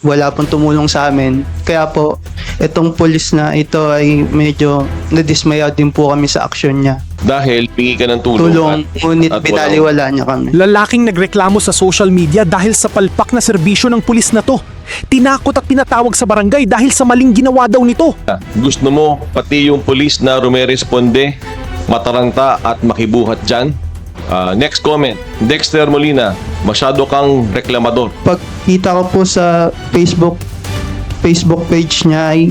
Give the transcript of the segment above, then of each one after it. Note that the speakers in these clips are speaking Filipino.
wala pong tumulong sa amin. Kaya po, itong pulis na ito ay medyo nadismaya din po kami sa aksyon niya. Dahil pingi ka ng tulong. Tulong, ngunit at binaliwala niya kami. Lalaking nagreklamo sa social media dahil sa palpak na serbisyo ng pulis na to. Tinakot at pinatawag sa barangay dahil sa maling ginawa daw nito. Gusto mo pati yung pulis na rumeresponde, mataranta at makibuhat dyan? Next comment, Dexter Molina, masyado kang reklamador. Pagkita ko po sa Facebook page niya ay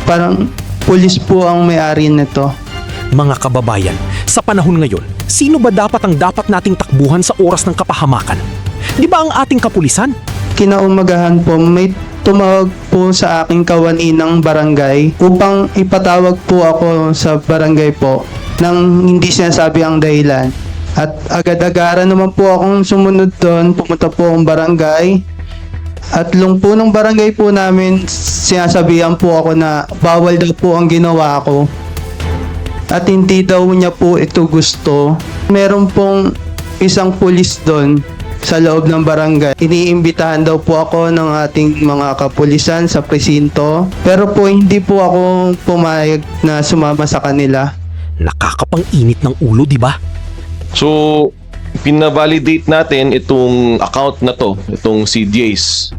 parang pulis po ang may-ari nito. Mga kababayan, sa panahon ngayon, sino ba dapat ang dapat nating takbuhan sa oras ng kapahamakan? Di ba ang ating kapulisan? Kinaumagahan po, may tumawag po sa aking kawani ng barangay upang ipatawag po ako sa barangay po nang hindi sinasabi ang dahilan. At agad-agaran naman po akong sumunod doon, pumunta po akong barangay. At po ng barangay po namin, sinasabihan po ako na bawal daw po ang ginawa ko. At hindi daw niya po ito gusto. Meron pong isang pulis doon sa loob ng barangay. Iniimbitahan daw po ako ng ating mga kapulisan sa presinto. Pero po hindi po ako pumayag na sumama sa kanila. Nakakapang-init ng ulo, di ba? So, pinavalidate natin itong account na to, itong si Jace.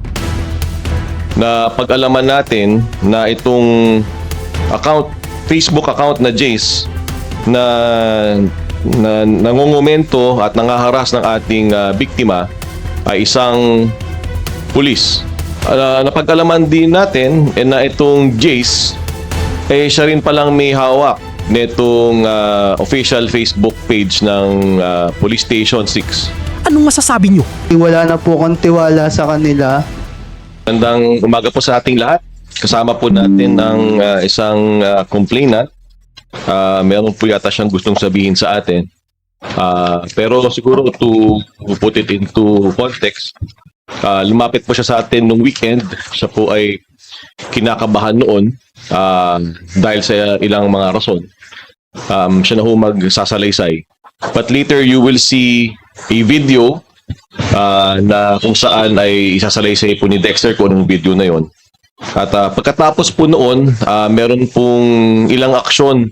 Na pag-alaman natin na itong account, Facebook account na Jace na nangongomento at nangaharas ng ating biktima ay isang pulis. Napag-alaman din natin na itong Jace siya rin palang may hawak nitong official Facebook page ng Police Station 6. Anong masasabi nyo? Wala na po akong tiwala sa kanila. Magandang umaga po sa ating lahat. Kasama po natin ang isang complainant. Meron po yata siyang gustong sabihin sa atin. Pero siguro to put it into context, lumapit po siya sa atin nung weekend. Siya po ay kinakabahan noon dahil sa ilang mga rason. Siya na ho magsasalaysay. But later you will see a video na kung saan ay isasalaysay po ni Dexter kung anong video na yon. At pagkatapos po noon, meron pong ilang aksyon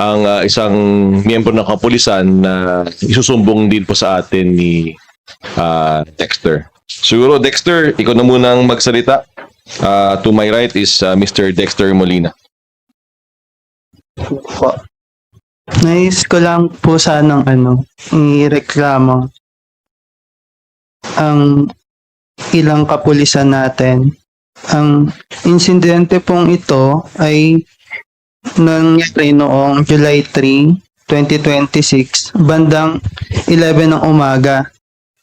ang isang miyembro ng kapulisan na isusumbong din po sa atin ni Dexter. Siguro Dexter, ikaw na munang magsalita. To my right is Mr. Dexter Molina. Po. Nais ko lang po sanang ireklamo ang ilang kapulisan natin. Ang insidente pong ito ay nangyari noong July 3, 2026, bandang 11 ng umaga.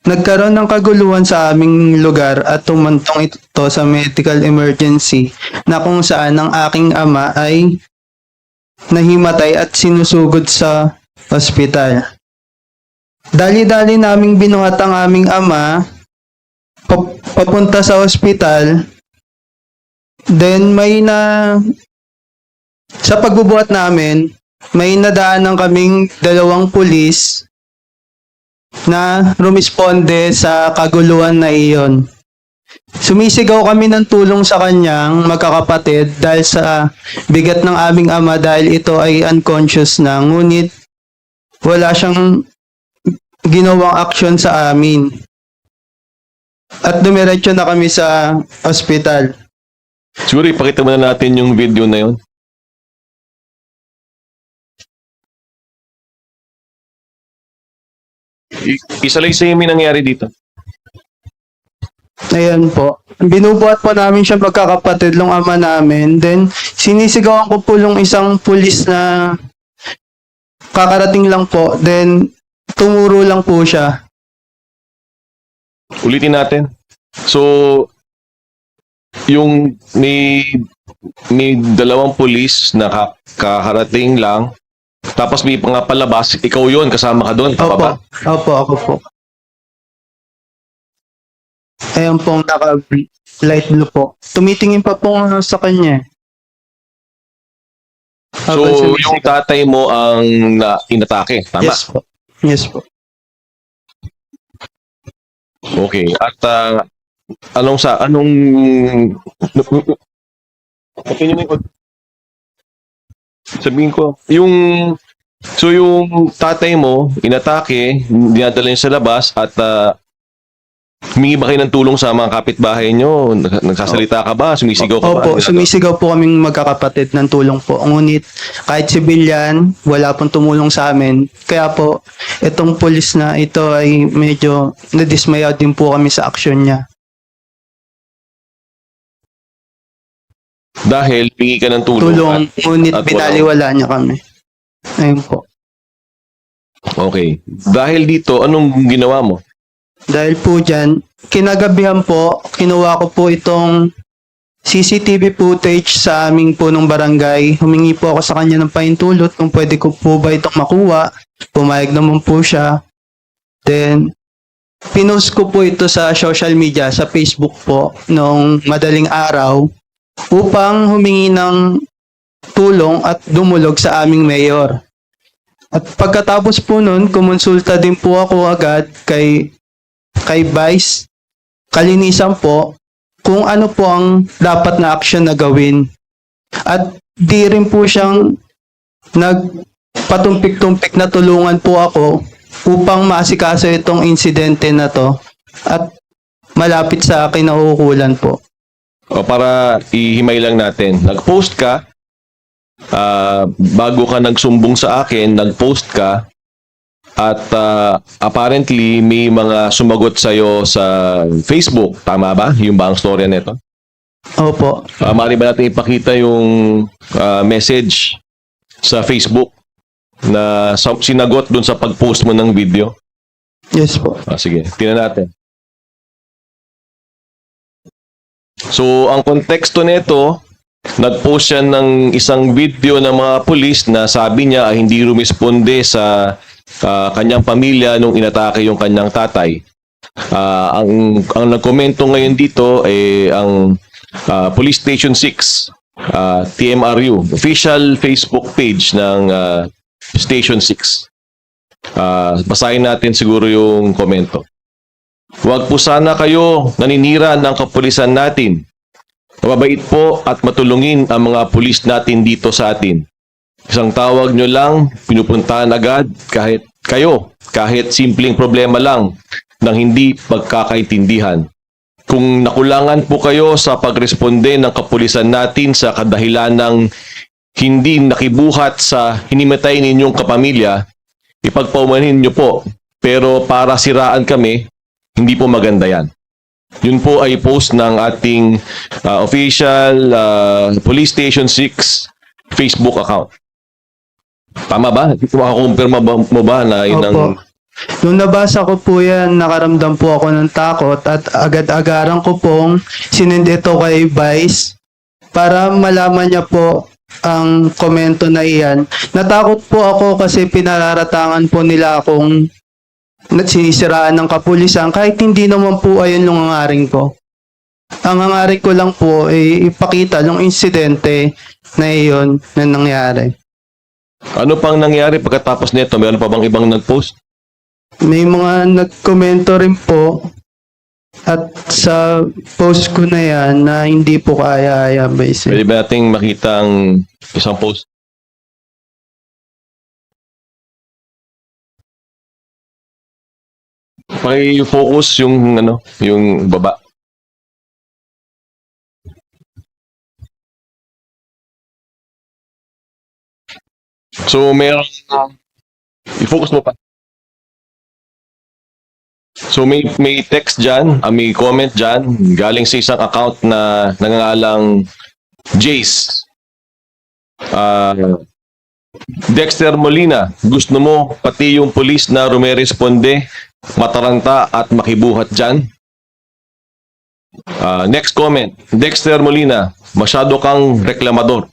Nagkaroon ng kaguluhan sa aming lugar at tumantong ito sa medical emergency na kung saan ang aking ama ay nahimatay at sinusugod sa ospital. Dali-dali naming binuhat ang aming ama papunta sa ospital. Then sa pagbubuhat namin, may nadaanan kaming dalawang pulis na rumisponde sa kaguluhan na iyon. Sumisigaw kami ng tulong sa kanyang magkakapatid dahil sa bigat ng aming ama dahil ito ay unconscious na, ngunit wala siyang ginawang aksyon sa amin. At dumiretso na kami sa ospital. Siguro ipakita muna natin yung video na yon. Isalaysay mo yung nangyari dito. Ayan po. Binubuhat po namin siya magkakapatid ng ama namin. Then, sinisigawan ko po yung isang pulis na kakarating lang po. Then, tumuro lang po siya. Ulitin natin. So, yung may dalawang pulis na kakarating lang, tapos may palabas, ikaw yon kasama ka doon, pababa. Opo, ako po. Ayan pong naka-light blue po. Tumitingin pa po sa kanya. So, yung tatay mo ang inatake, tama? Yes po. Yes po. Okay. At anong opinion mo? Sabihin ko, yung tatay mo, inatake, dinadala niya sa labas at humingi ba kayo ng tulong sa mga kapitbahay nyo? Nagsasalita ka ba? Sumisigaw ka ba? Opo, sumisigaw po kaming magkakapatid ng tulong po. Ngunit kahit civilian, wala pong tumulong sa amin. Kaya po, itong pulis na ito ay medyo nadismaya din po kami sa aksyon niya. Dahil hingi ka ng tulong. Tulong, ngunit at binaliwala niya kami. Ayun po. Okay. Dahil dito, anong ginawa mo? Dahil po dyan, kinagabihan po, kinuha ko po itong CCTV footage sa aming punong barangay. Humingi po ako sa kanya ng pahintulot kung pwede ko po ba itong makuha. Pumayag naman po siya. Then, pinost ko po ito sa social media, sa Facebook po, noong madaling araw upang humingi ng tulong at dumulog sa aming mayor. At pagkatapos po nun, kumonsulta din po ako agad kay Vice, kalinisan po, kung ano po ang dapat na action na gawin. At di rin po siyang nagpatumpik-tumpik na tulungan po ako upang maasikaso itong insidente na to at malapit sa akin na uukulan po. O para ihimay lang natin, nag-post ka, bago ka nagsumbong sa akin, nag-post ka, at apparently may mga sumagot sa'yo sa Facebook. Tama ba? Yung ba ang storya nito? Opo. Maaari ba natin ipakita yung message sa Facebook na sinagot dun sa pag-post mo ng video? Yes po. Sige, tingnan natin. So, ang konteksto nito, nag-post siya ng isang video ng mga pulis na sabi niya ay hindi rumisponde sa kanyang pamilya nung inatake yung kanyang tatay. Ang nagkomento ngayon dito ay ang Police Station 6, TMRU, official Facebook page ng Station 6. Basahin natin siguro yung komento. Huwag po sana kayo naninira ng kapulisan natin. Mabait po at matulungin ang mga pulis natin dito sa atin. Isang tawag nyo lang, pinupuntahan agad kahit simpleng problema lang ng hindi pagkakaintindihan. Kung nakulangan po kayo sa pagresponde ng kapulisan natin sa kadahilan ng hindi nakibuhat sa hinimatay ninyong kapamilya, ipagpaumanhin nyo po. Pero para siraan kami, hindi po maganda yan. Yun po ay post ng ating official Police Station 6 Facebook account. Tama ba? Makakumpirma mo ba na yun ang... Opo. Nung nabasa ko po yan, nakaramdam po ako ng takot at agad-agaran ko pong sinend ito kay Vice para malaman niya po ang komento na iyan. Natakot po ako kasi pinararatangan po nila akong sinisiraan ng kapulisan kahit hindi naman po ayun yung hangaring ko. Ang hangaring ko lang po ay ipakita yung insidente na iyon na nangyari. Ano pang nangyari pagkatapos nito? Mayroon pa bang ibang nag-post? May mga nagkomento rin po at sa post ko na yan na hindi po kaya basic. Pwede ba nating makita ang isang post? Paki-focus yung yung baba. So meron i-focus mo pa. So may text diyan, may comment diyan galing sa isang account na nangangalang Jace. Dexter Molina, gusto mo pati yung pulis na rumeresponde mataranta at makibuhat dyan? Next comment, Dexter Molina, masyado kang reklamador.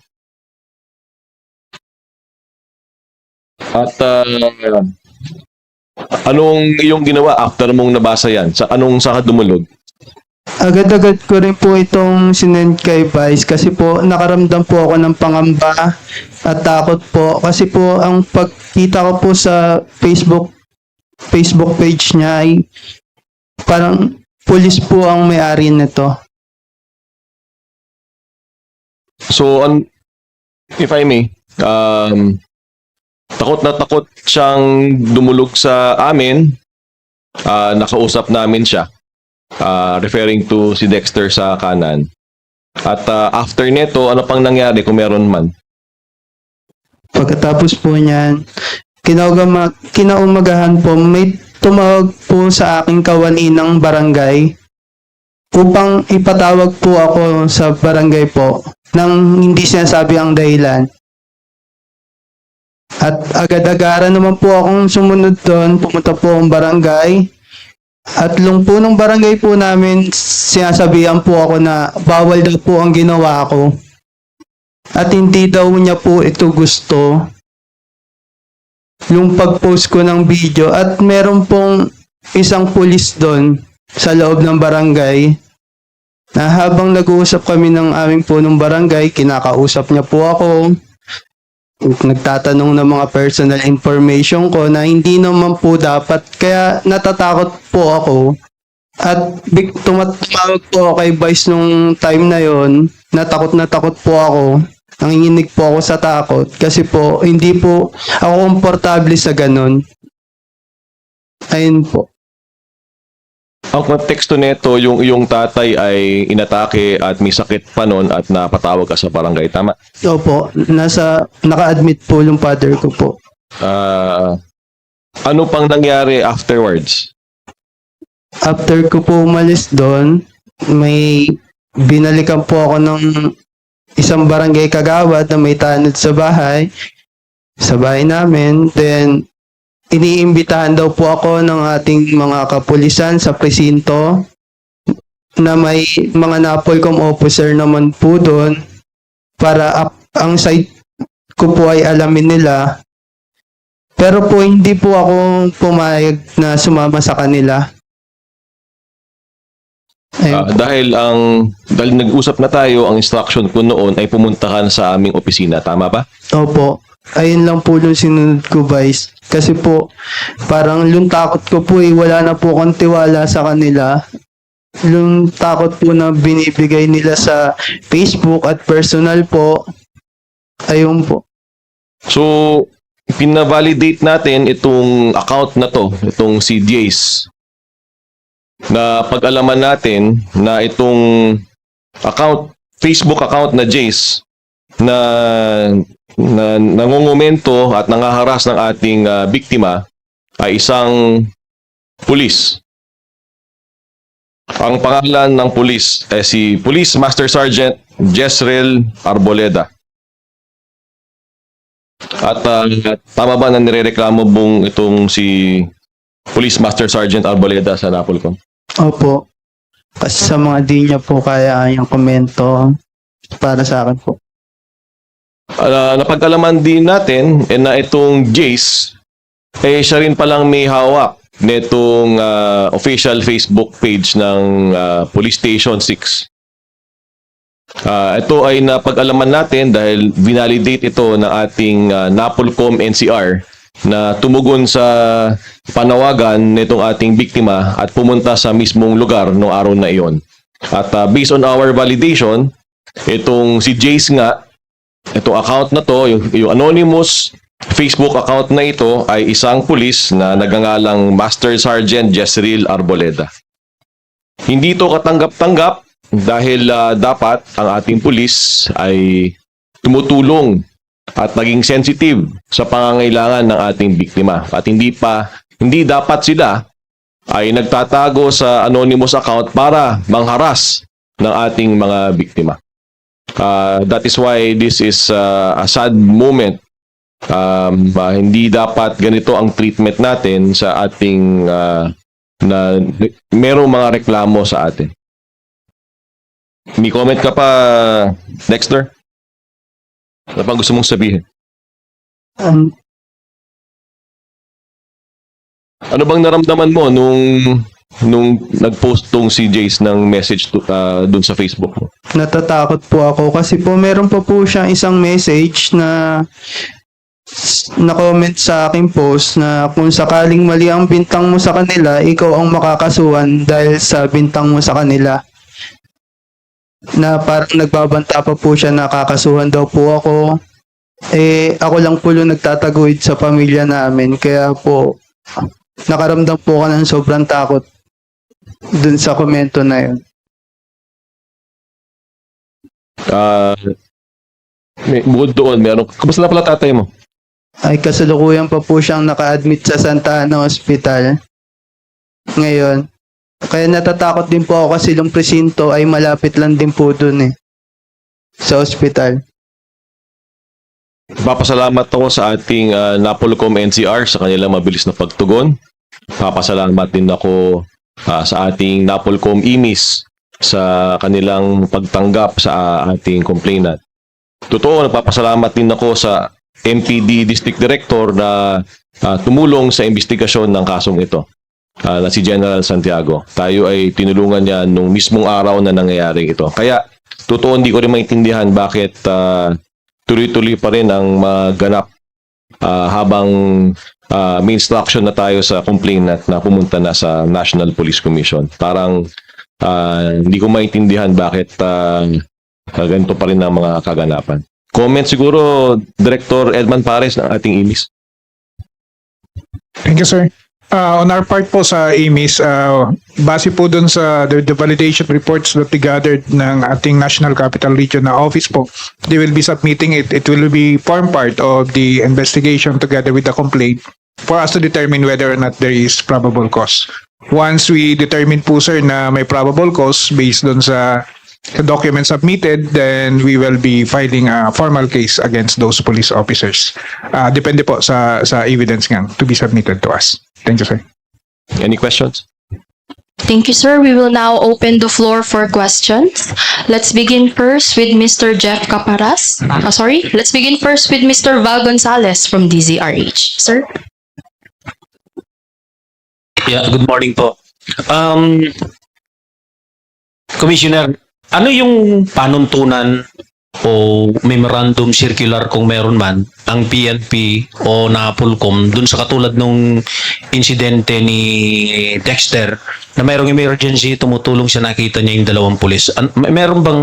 At anong iyong ginawa after mong nabasa yan? Sa ka dumulog? Agad-agad ko rin po itong sinend kay Vice kasi po nakaramdam po ako ng pangamba at takot po kasi po ang pagkita ko po sa Facebook page niya ay parang pulis po ang may-ari nito. So, if I may, takot na takot siyang dumulog sa amin. Nakausap namin siya, referring to si Dexter sa kanan. At after nito, ano pang nangyari kung meron man? Pagkatapos po niyan, kinaumagahan po, may tumawag po sa aking kawani ng barangay upang ipatawag po ako sa barangay po nang hindi sinasabi ang dahilan. At agad-agaran naman po akong sumunod doon, pumunta po ang barangay. At lung po ng barangay po namin, sinasabihan po ako na bawal daw po ang ginawa ko. At hindi daw niya po ito gusto. Yung pag-post ko ng video. At meron pong isang pulis doon sa loob ng barangay na habang nag-uusap kami ng aming punong barangay, kinakausap niya po ako. Nagtatanong ng mga personal information ko na hindi naman po dapat. Kaya natatakot po ako. At tumawag po ako kay Vice nung time na yon. Natakot po ako. Nanginginig po ako sa takot. Kasi po, hindi po ako komportable sa ganun. Ayun po. Ang konteksto nito, yung tatay ay inatake at may sakit pa nun at napatawag ka sa barangay. Tama? Opo, naka-admit po yung father ko po. Ano pang nangyari afterwards? After ko po umalis doon, may binalikan po ako ng isang barangay kagawad na may tanod sa bahay namin. Then, iniimbitahan daw po ako ng ating mga kapulisan sa presinto na may mga NAPOLCOM officer naman po doon para ang side ko po ay alamin nila. Pero po hindi po ako pumayag na sumama sa kanila. Dahil nag-usap na tayo, ang instruction ko noon ay pumuntahan sa aming opisina. Tama ba? Opo. Ayun lang po yung sinunod ko, Vice. Kasi po, parang yung takot ko po wala na po akong tiwala sa kanila. Yung takot po na binibigay nila sa Facebook at personal po, ayun po. So, pina-validate natin itong account na to, itong si Jace. Na pag-alaman natin na itong account, Facebook account na Jace, na nangongomento at nangaharas ng ating biktima ay isang pulis. Ang pangalan ng pulis ay si Police Master Sergeant Jezreel Arboleda. At tama ba na nirereklamo mong itong si Police Master Sergeant Arboleda sa NAPOLCOM? Opo. Kasi sa mga di niya po kaya yung komento para sa akin po. Napag-alaman din natin na itong Jace, siya rin palang may hawak nitong official Facebook page ng Police Station 6. Ito ay napag-alaman natin dahil vinalidate ito ng ating NAPOLCOM NCR na tumugon sa panawagan nitong ating biktima at pumunta sa mismong lugar noong araw na iyon. At based on our validation, itong si Jace nga, itong account na to, yung anonymous Facebook account na ito ay isang pulis na nagngangalang Master Sergeant Jezreel Arboleda. Hindi ito katanggap-tanggap dahil dapat ang ating pulis ay tumutulong at naging sensitive sa pangangailangan ng ating biktima. At hindi dapat sila ay nagtatago sa anonymous account para mangharas ng ating mga biktima. That is why this is a sad moment. Hindi dapat ganito ang treatment natin sa ating na merong mga reklamo sa atin. May comment ka pa, Dexter? Ano pang gusto mong sabihin? Ano bang naramdaman mo nung nag-post tong si Jace ng message dun sa Facebook mo? Natatakot po ako kasi po meron pa po siyang isang message na na-comment sa aking post na kung sakaling mali ang bintang mo sa kanila, ikaw ang makakasuhan dahil sa bintang mo sa kanila. Na parang nagbabanta pa po siya na kakasuhan daw po ako. Ako lang po yung nagtataguid sa pamilya namin. Kaya po, nakaramdam po ako ng sobrang takot dun sa komento na yun. Bukod doon, kamusta na pala tatay mo? Ay kasalukuyan pa po siyang naka-admit sa Santa Ana Hospital ngayon. Kaya natatakot din po ako kasi yung presinto ay malapit lang din po dun sa hospital. Papasalamat ako sa ating Napolcom NCR sa kanilang mabilis na pagtugon. Papasalamat din ako sa ating Napolcom IMIS sa kanilang pagtanggap sa ating complainant. Totoo, nagpapasalamat din ako sa MPD District Director na tumulong sa investigasyon ng kasong ito. Na si General Santiago. Tayo ay tinulungan niya nung mismong araw na nangyayari ito. Kaya, totoo hindi ko rin maintindihan bakit tuloy-tuloy pa rin ang maganap habang may instruction na tayo sa complainant na pumunta na sa National Police Commission. Parang hindi ko maintindihan bakit ganito pa rin ang mga kaganapan. Comment siguro, Director Edman Pares ng ating IMIS. Thank you, sir. On our part po sa IMIS, base po dun sa the validation reports that we gathered ng ating National Capital Region na office po, they will be submitting it. It will be form part of the investigation together with the complaint for us to determine whether or not there is probable cause. Once we determine po, sir, na may probable cause based dun sa documents submitted, then we will be filing a formal case against those police officers. Depende po sa evidence nga to be submitted to us. Thank you, sir. Any questions? Thank you, sir. We will now open the floor for questions. Let's begin first with Mr. Jeff Caparas. Let's begin first with Mr. Val Gonzalez from DZRH. Sir? Yeah, good morning po. Commissioner, ano yung panuntunan o memorandum circular kung meron man ang PNP o Napolcom dun sa katulad nung insidente ni Dexter na mayroong emergency, tumutulong siya, nakita niya yung dalawang pulis. Meron bang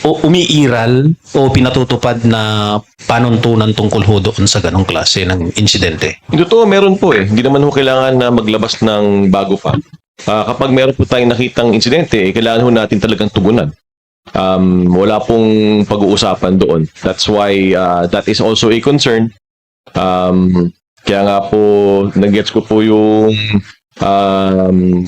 umiiral o pinatutupad na panuntunan tungkol ho doon sa ganong klase ng insidente? Totoo, meron po eh. Hindi naman ho kailangan na maglabas ng bago pa. Kapag meron po tayong nakitang insidente, kailangan ho natin talagang tugunan. Wala pong pag-uusapan doon. That's why that is also a concern. Kaya nga po, nag-gets ko po yung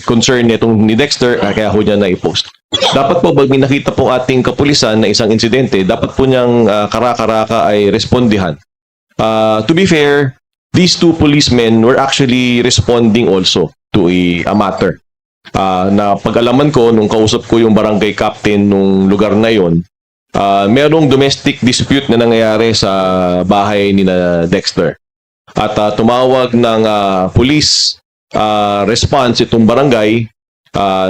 concern nitong ni Dexter, kaya ho niya na-post. Dapat po, pag may nakita po ating kapulisan na isang insidente, dapat po niyang kara-karaka ay respondihan. To be fair, these two policemen were actually responding also to a matter. Na pag-alaman ko, nung kausap ko yung barangay captain nung lugar na yon, merong domestic dispute na nangyayari sa bahay ni na Dexter. At tumawag ng police response itong barangay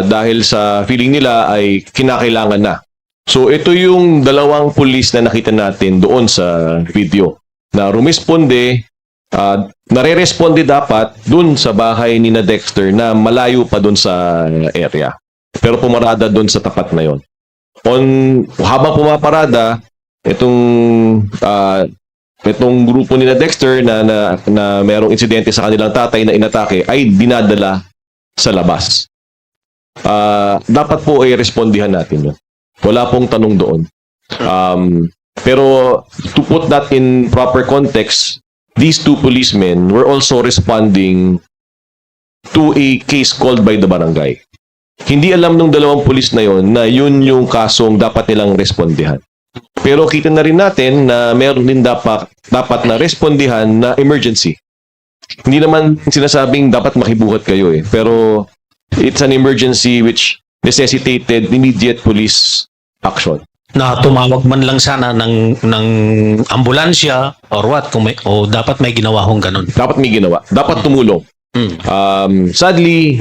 dahil sa feeling nila ay kinakailangan na. So ito yung dalawang police na nakita natin doon sa video na rumisponde. Nare-responde dapat dun sa bahay ni na Dexter na malayo pa dun sa area. Pero pumarada dun sa tapat na yon. Habang pumaparada, itong grupo ni na Dexter na merong insidente sa kanilang tatay na inatake ay dinadala sa labas. Dapat po ay respondihan natin yun. Wala pong tanong doon. Pero to put that in proper context, these two policemen were also responding to a case called by the barangay. Hindi alam ng dalawang pulis na yon na yun yung kasong dapat nilang respondihan. Pero kita na rin natin na meron din dapat na respondihan na emergency. Hindi naman sinasabing dapat makibuhat kayo eh. Pero it's an emergency which necessitated immediate police action. Na tumawag man lang sana ng ambulansya or what, o dapat may ginawa hong ganun. Dapat may ginawa. Dapat tumulong. Sadly,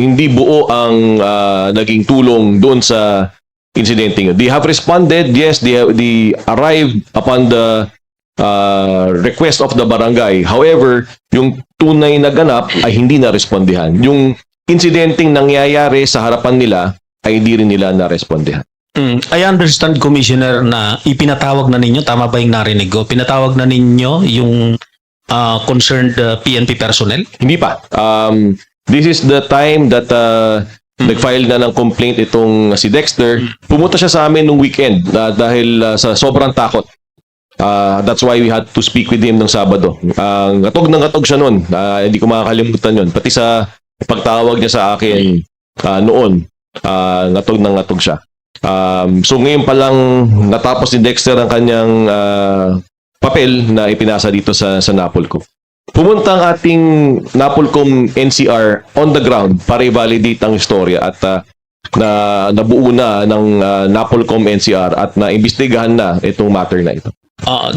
hindi buo ang naging tulong doon sa incidente. They have responded, yes, they arrived upon the request of the barangay. However, yung tunay na ganap ay hindi na-respondihan. Yung insidenteng nangyayari sa harapan nila ay hindi rin nila na-respondihan. I understand, Commissioner, na ipinatawag na ninyo, tama ba yung narinig ko? Pinatawag na ninyo yung concerned PNP personnel? Hindi pa. This is the time that nag-file na ng complaint itong si Dexter. Pumunta siya sa amin nung weekend dahil sa sobrang takot. That's why we had to speak with him ng Sabado. Ngatog na ngatog siya noon. Hindi ko makakalimutan yun. Pati sa pagtawag niya sa akin noon, ngatog na ngatog siya. So ngayon pa lang natapos ni Dexter ang kanyang papel na ipinasa dito sa Napolcom. Pumunta ang ating Napolcom NCR on the ground para i-validate ang istorya at nabuo na ng Napolcom NCR at naimbestigahan na itong matter na ito.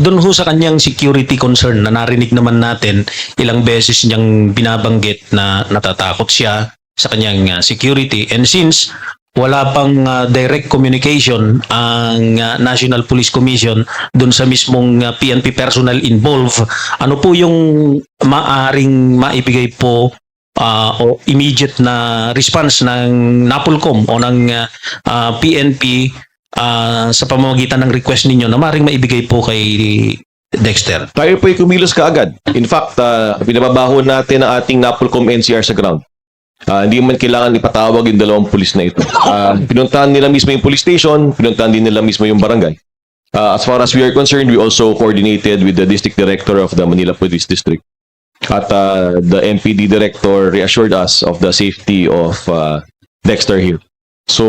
Doon ho sa kanyang security concern na narinig naman natin, ilang beses niyang binabanggit na natatakot siya sa kanyang security. And since wala pang direct communication ang National Police Commission doon sa mismong PNP personnel involved, ano po yung maaring maibigay po o immediate na response ng Napolcom o ng PNP sa pamamagitan ng request ninyo na maaaring maibigay po kay Dexter? Tayo po'y kumilos kaagad. In fact, pinababaho natin ang ating Napolcom NCR sa ground. Hindi man kailangan ipatawag yung dalawang pulis na ito. Pinuntahan nila mismo yung police station, pinuntahan din nila mismo yung barangay. As far as we are concerned, we also coordinated with the district director of the Manila Police District. At the NPD director reassured us of the safety of Dexter here. So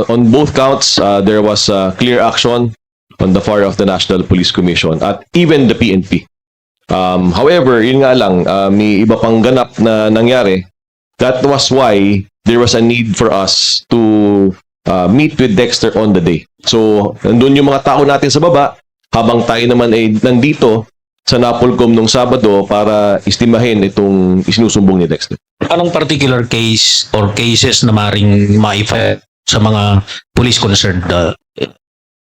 on both counts, there was clear action on the part of the National Police Commission at even the PNP. However, yun nga lang, may iba pang ganap na nangyari. That was why there was a need for us to meet with Dexter on the day. So, nandun yung mga tao natin sa baba, habang tayo naman ay nandito sa Napolcom nung Sabado para istimahin itong isinusumbong ni Dexter. Anong particular case or cases na maaaring maifa sa mga police concerned,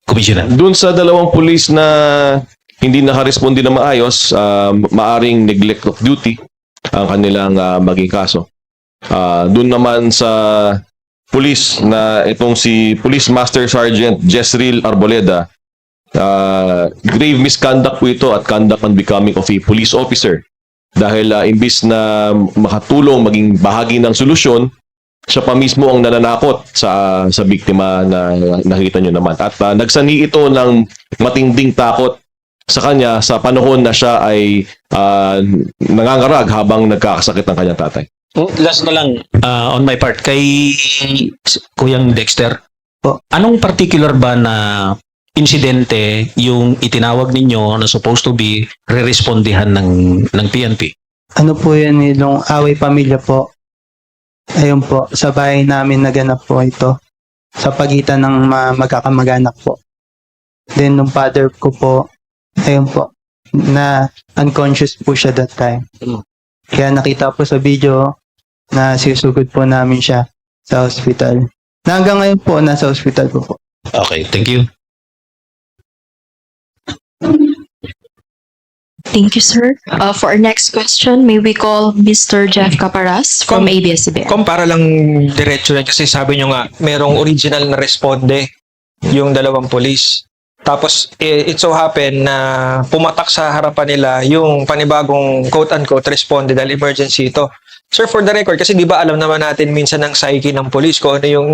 Commissioner? Doon sa dalawang pulis na hindi nakaresponde na maayos, maaring neglect of duty ang kanilang maging kaso. Doon naman sa pulis na itong si Police Master Sergeant Jezreel Arboleda, grave misconduct po ito at conduct unbecoming of a police officer. Dahil imbis na makatulong maging bahagi ng solusyon, siya pa mismo ang nananakot sa biktima na nakita nyo naman. At nagsani ito ng matinding takot sa kanya sa panahon na siya ay nangangarag habang nagkakasakit ng kanyang tatay. Last na lang, on my part, kay Kuyang Dexter, anong particular ba na insidente yung itinawag ninyo na supposed to be re-respondihan ng PNP? Ano po yun, yung away pamilya po. Ayun po, sa bahay namin naganap po ito. Sa pagitan ng magkakamag-anak po. Then, nung father ko po, ayun po, na unconscious po siya that time. Kaya nakita po sa video na sinusugod po namin siya sa hospital. Na hanggang ngayon po, nasa hospital po. Okay, thank you. Thank you, sir. For our next question, may we call Mr. Jeff Caparas from ABS-CBN. Para lang diretso yan kasi sabi nyo nga, merong original na responde yung dalawang polis. Tapos, it so happen na pumatak sa harapan nila yung panibagong quote-unquote responde dahil emergency ito. Sir, for the record, kasi di ba alam naman natin minsan ng psyche ng polis kung ano yung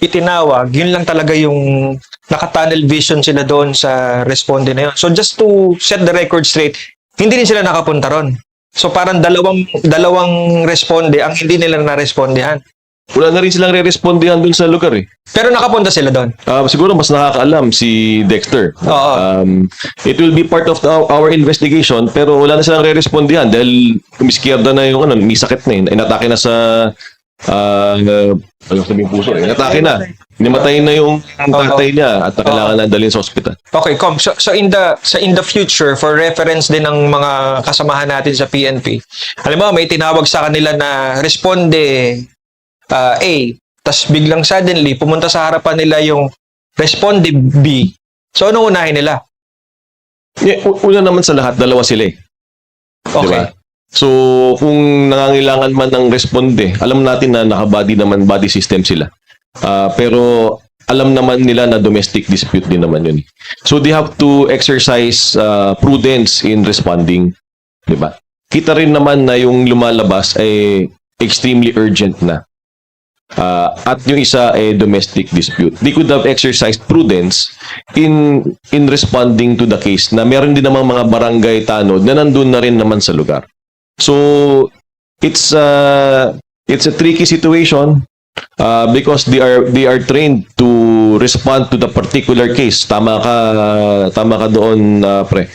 itinawag, yun lang talaga yung naka-tunnel vision sila doon sa responde na yun. So just to set the record straight, hindi din sila nakapunta ron. So parang dalawang responde ang hindi nila na-respondehan. Wala na rin silang re-respondihan dun sa lugar eh. Pero nakapunta sila doon. Siguro mas nakakaalam si Dexter. Oo. It will be part of our investigation pero wala na silang re-respondihan dahil kumiskiyerda na yung may sakit na yun. Inatake na sa sabing puso eh. Inatake na. Nimatay na yung tatay niya at kailangan na dalhin sa ospital. Okay, so in the future, for reference din ng mga kasamahan natin sa PNP, alam mo, may tinawag sa kanila na responde A, tas biglang suddenly pumunta sa harapan nila yung responde B. So anong unahin nila? Una naman sa lahat, dalawa sila eh. Okay. Diba? So, kung nangangailangan man ng responde, alam natin na naka-body naman, body system sila. Pero alam naman nila na domestic dispute din naman yun. So, they have to exercise prudence in responding. Diba? Kita rin naman na yung lumalabas ay extremely urgent na. At yung isa ay domestic dispute. They could have exercised prudence in responding to the case na meron din namang mga barangay tanod na nandun na rin naman sa lugar. So it's a tricky situation because they are trained to respond to the particular case. Tama ka doon, pre.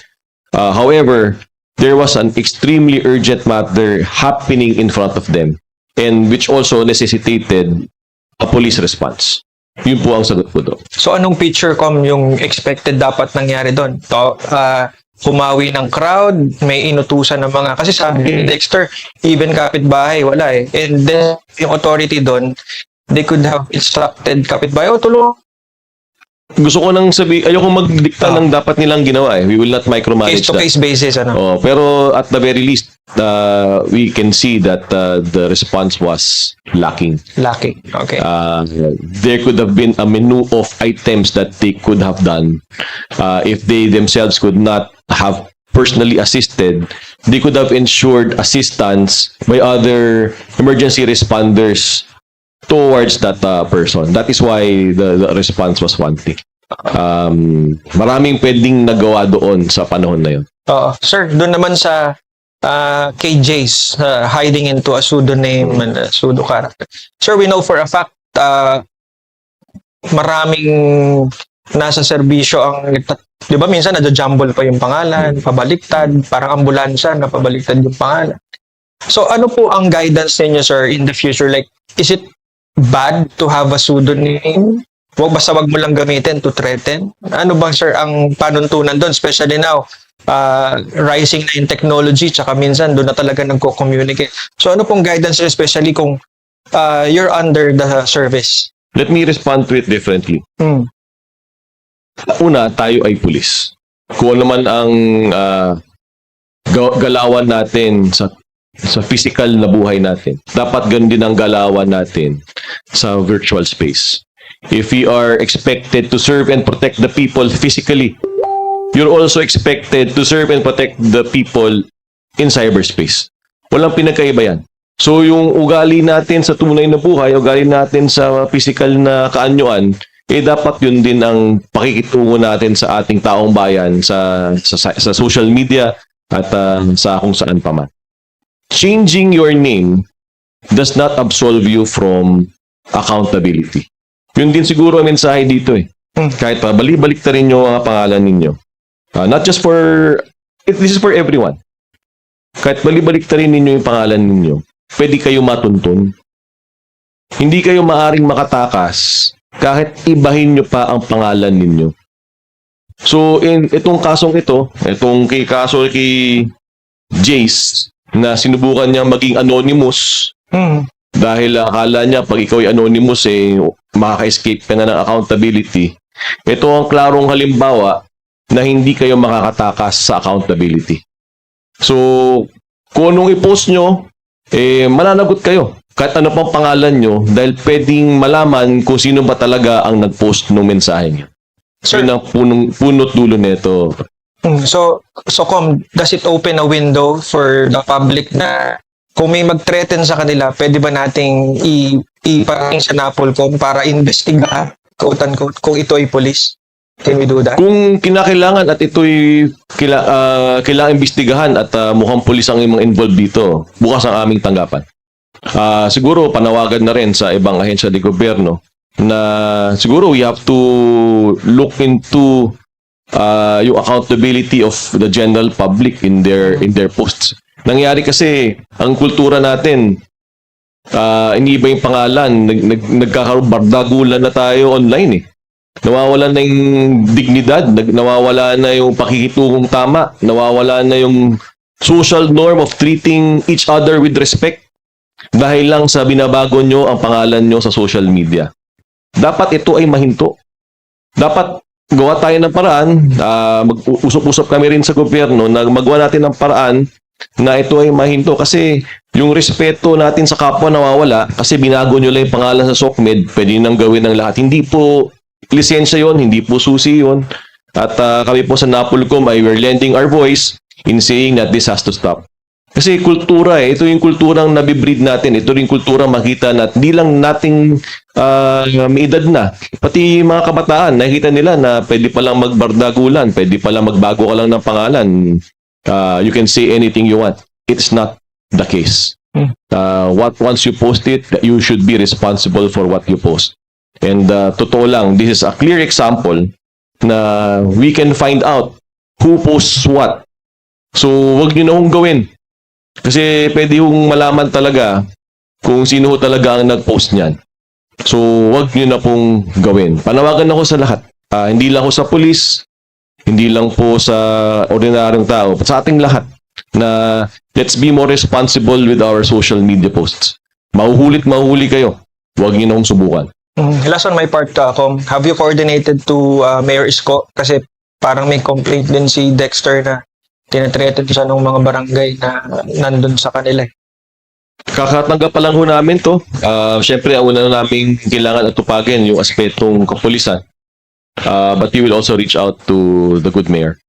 However, there was an extremely urgent matter happening in front of them, and which also necessitated a police response. Yun po ang sagot ko doon. So anong picture yung expected dapat nangyari doon? Humawi ng crowd, may inutusan ng mga, kasi sabi ni Dexter, even kapitbahay, wala eh. And then, yung authority doon, they could have instructed kapitbahay, tulungan. Gusto ko nang ayoko magdikta ng dapat nilang ginawa eh. We will not micromanage that. Case-to-case basis, Pero at the very least, we can see that the response was lacking. Lacking. Okay. There could have been a menu of items that they could have done. If they themselves could not have personally assisted, they could have ensured assistance by other emergency responders towards that person. That is why the response was wanting. Maraming pwedeng nagawa doon sa panahon na yun. Sir, doon naman sa KJ's hiding into a pseudonym and a pseudo character. Sir, we know for a fact maraming nasa serbisyo ang, di ba minsan nadja-jumble pa yung pangalan, pabaliktad, parang ambulansya na pabaliktad yung pangalan. So ano po ang guidance ninyo, sir, in the future? Like, is it bad to have a pseudonym? Wag mo lang gamitin to threaten. Ano bang, sir, ang panuntunan doon? Especially now, rising na in technology, tsaka minsan doon na talaga nagko-communicate. So ano pong guidance, sir, especially kung you're under the service? Let me respond to it differently. Una, tayo ay pulis. Kung ano man ang galawan natin sa physical na buhay natin, dapat ganun din ang galawan natin sa virtual space. If we are expected to serve and protect the people physically, you're also expected to serve and protect the people in cyberspace. Walang pinagkaiba yan. So yung ugali natin sa tunay na buhay, ugali natin sa physical na kaanyuan, dapat yun din ang pakikitungo natin sa ating taong bayan sa social media at sa kung saan pa man. Changing your name does not absolve you from accountability. Yun din siguro ang mensahe dito eh. Kahit pa balik ta rin yung mga pangalan ninyo. Not just this is for everyone. Kahit balik ta rin ninyo yung pangalan ninyo, pwede kayo matuntun. Hindi kayo maaring makatakas kahit ibahin nyo pa ang pangalan ninyo. So, itong kasong ito, itong kaso kay Jace, na sinubukan niya maging anonymous, dahil akala niya pag ikaw ay anonymous, makaka-escape ka na ng accountability. Ito ang klarong halimbawa na hindi kayo makakatakas sa accountability. So, kung anong i-post nyo, mananagot kayo. Kahit ano pang pangalan nyo, dahil pwedeng malaman kung sino ba talaga ang nag-post ng mensahe nyo. Sir, yun ang punot dulo nito. So, does it open a window for the public na kung may mag-threaten sa kanila, pwede ba nating ipaking sa NAPOLCOM para investiga, quote-unquote, kung ito ay police? Can we do that? Kung kinakailangan at ito'y kailangan imbestigahan at mukhang pulis ang mga involved dito, bukas ang aming tanggapan. Siguro panawagan na rin sa ibang ahensya de gobyerno na siguro we have to look into yung accountability of the general public in their posts. Nangyari kasi ang kultura natin, iniiba yung pangalan, nagkakaroon bardagulan na tayo online eh. Nawawala na yung dignidad, nawawala na yung pakikitungong tama, nawawala na yung social norm of treating each other with respect dahil lang sa binabago nyo ang pangalan nyo sa social media. Dapat ito ay mahinto. Dapat gawa tayo ng paraan, mag-usap-usap kami rin sa gobyerno na magawa natin ng paraan na ito ay mahinto kasi yung respeto natin sa kapwa nawawala kasi binago nyo lang yung pangalan sa SOCMED, pwede nang gawin ng lahat. Hindi po lisensya yon, hindi po susi yon. At kami po sa NAPOLCOM ay we're lending our voice in saying that this has to stop. Kasi kultura ito yung kulturang nabibreed natin, ito rin kulturang makita na hindi lang nating may edad na, pati mga kabataan, nakikita nila na pwede palang magbardagulan, pwede palang magbago ka lang ng pangalan. You can say anything you want. It's not the case. Once you post it, you should be responsible for what you post. And totoo lang, this is a clear example na we can find out who posts what. So, wag nyo na hong gawin. Kasi pwede hong malaman talaga kung sino ho talaga ang nag-post niyan. So, wag nyo na pong gawin. Panawagan ako sa lahat. Hindi lang ako sa pulis, hindi lang po sa ordinaryong tao, sa ating lahat na let's be more responsible with our social media posts. Mahuhuli kayo. Huwag nyo na hong subukan. Last on my part, have you coordinated to Mayor Isko? Kasi parang may complaint din si Dexter na tinatreated siya ng mga barangay na nandun sa kanila. Kakatanggap pa lang ho namin to. Siyempre, ang una namin kailangan atupagin yung aspetong kapulisan. But we will also reach out to the good mayor.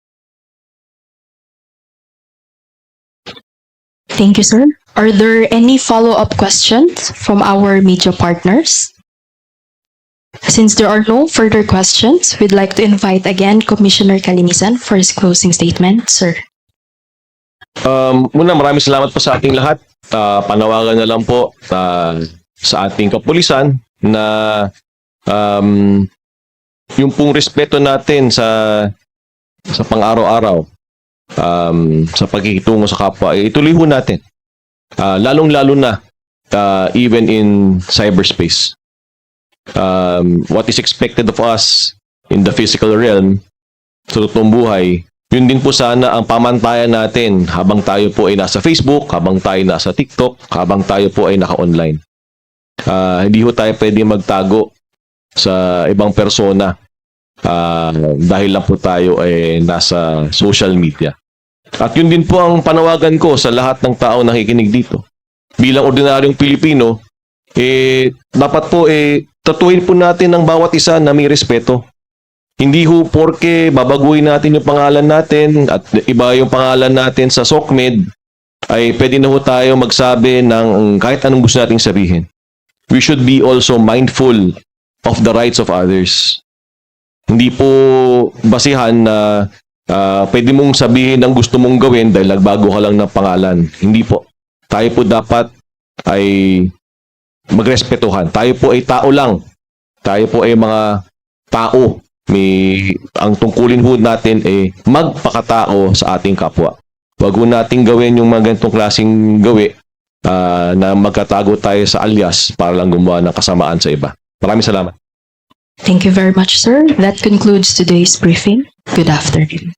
Thank you, sir. Are there any follow-up questions from our media partners? Since there are no further questions, we'd like to invite again Commissioner Calinisan for his closing statement, sir. Muna, maraming salamat po sa ating lahat. Panawagan na lang po sa ating kapulisan na yung pong respeto natin sa pang-araw-araw, sa pagkikitungo sa kapwa, ituloy ho natin. Lalong-lalo na even in cyberspace. What is expected of us in the physical realm sa totoong buhay, yun din po sana ang pamantayan natin habang tayo po ay nasa Facebook, habang tayo nasa TikTok, habang tayo po ay naka-online. Hindi ho tayo pwede magtago sa ibang persona dahil lang po tayo ay nasa social media. At yun din po ang panawagan ko sa lahat ng tao nakikinig dito. Bilang ordinaryong Pilipino, dapat po tatuhin po natin ang bawat isa na may respeto. Hindi ho porke babaguhin natin yung pangalan natin at iba yung pangalan natin sa SOCMED ay pwede na ho tayo magsabi ng kahit anong gusto nating sabihin. We should be also mindful of the rights of others. Hindi po basihan na pwede mong sabihin ang gusto mong gawin dahil nagbago ka lang ng pangalan. Hindi po. Tayo po dapat ay magrespetuhan. Tayo po ay tao lang. Tayo po ay mga tao. Ang tungkulin ho natin ay magpakatao sa ating kapwa. Huwag ho nating gawin yung mga ganitong klaseng gawi na magkatago tayo sa alias para lang gumawa ng kasamaan sa iba. Maraming salamat. Thank you very much, sir. That concludes today's briefing. Good afternoon.